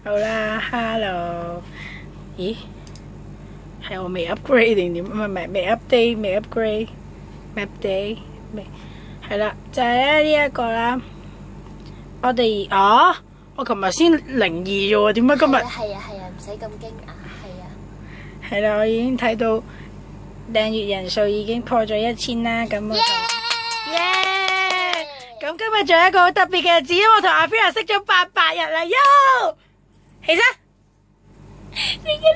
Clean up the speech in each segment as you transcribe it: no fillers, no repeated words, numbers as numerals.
好啦 ，Hello， 咦？係我未 upgrade 定點？唔係未 update， 未 upgrade， update 未係啦，就係咧呢一個啦。我哋我琴日先02啫喎，點解今日？係啊，唔使咁驚訝，係啊。係啦，我已經睇到訂閱人數已經破咗1000啦，咁我就咁今日仲有一個好特別嘅日子，因為我同阿 Fiona 識咗800日啦，喲！起身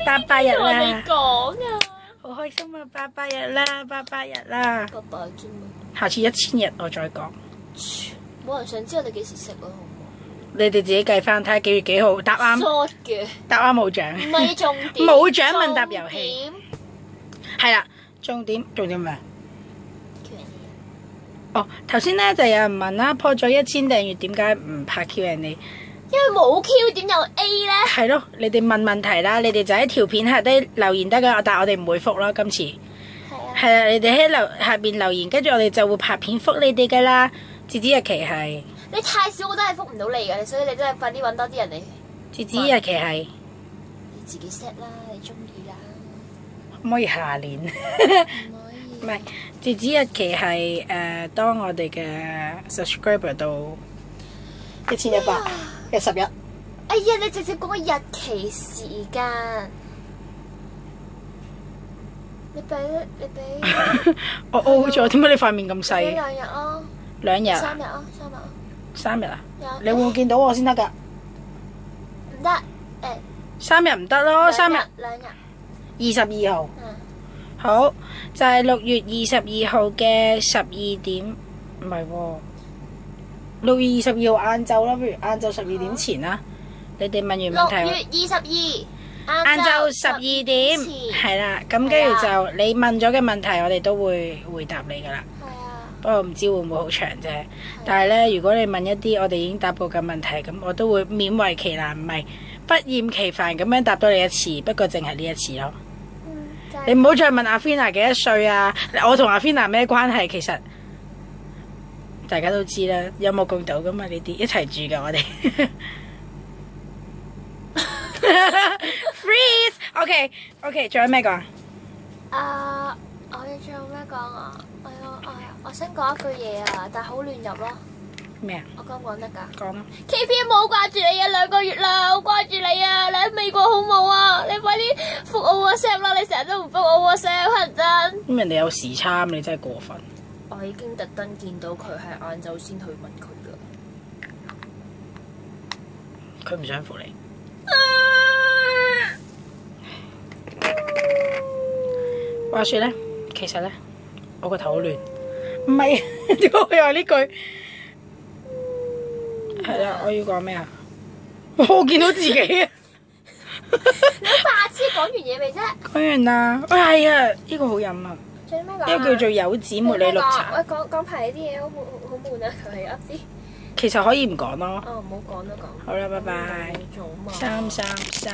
，800日啦！你講啊！好開心啊！800日啦，800日啦！ 800啫嘛。下次1000日我再講。冇人想知我哋幾時食咯，好唔好？你哋自己計翻睇下幾月幾號答啱。錯嘅。答啱冇獎。唔係重點。冇獎問答遊戲。係啦，重點咩？哦，頭先咧就有人問啦，破咗1000訂閱點解唔拍 Q&A？ 因為冇 Q 點有 A 咧？係咯，你哋問問題啦，你哋就喺條片下低留言得噶，但係我哋唔會覆咯，今次。係啊。係啊，你哋喺下邊留言，跟住我哋就會拍片覆你哋噶啦。截止日期係。你太少，我都係覆唔到你噶，所以你真係快啲揾多啲人嚟。截止日期係。你自己 set 啦，你中意啦。可唔可以下年？唔可以。唔係，截止日期係當我哋嘅 subscriber 到1100嘅10日。哎呀，你直接講個日期時間。你俾。我 O 咗，點解你塊面咁細？2日咯。2日。3日啊！3日啊！你會唔會見到我先得㗎？唔得3日唔得咯，3日。2日。22號。好，就係6月22號嘅12點，唔係喎。6月22號晏晝啦，不如晏晝12點前啦。你哋問完問題。6月22。晏晝12點，係啦。咁跟住就你問咗嘅問題，我哋都會回答你㗎啦。係啊。不過唔知會唔會好長啫。但係咧，如果你問一啲我哋已經答過嘅問題，咁我都會勉為其難，唔係不厭其煩咁樣答多你一次。不過淨係呢一次咯。你唔好再問阿 Fiona 幾多歲啊！我同阿 Fiona 咩關係？其實大家都知啦，有目共睹噶嘛，呢啲一齊住噶我哋。Freeze！OK，仲有咩講啊？我哋仲有咩講啊？我想講一句嘢啊，但係好亂入咯。咩啊？我講唔講得㗎？講啦。KPM 好掛住你啊，2個月啦，好掛住你啊！你喺美國好冇啊？你快啲覆我 WhatsApp 啦！你成日都唔覆我 WhatsApp，乞人憎。咁人哋有時差，你真係過分。我已經特登見到佢係晏晝先去問佢㗎。佢唔想覆你。話說咧，其實咧，我個頭好亂。唔係，點解我又話呢句？係啦，我要講咩啊？我見到自己啊！你白痴講完嘢未啫？講完啦，係啊，呢個好飲啊！仲有咩講？呢個叫做柚子茉莉綠茶。喂，講排呢啲嘢好悶啊！求其噏啲。其實可以唔講咯。哦，唔好講都講。好啦，拜拜。333。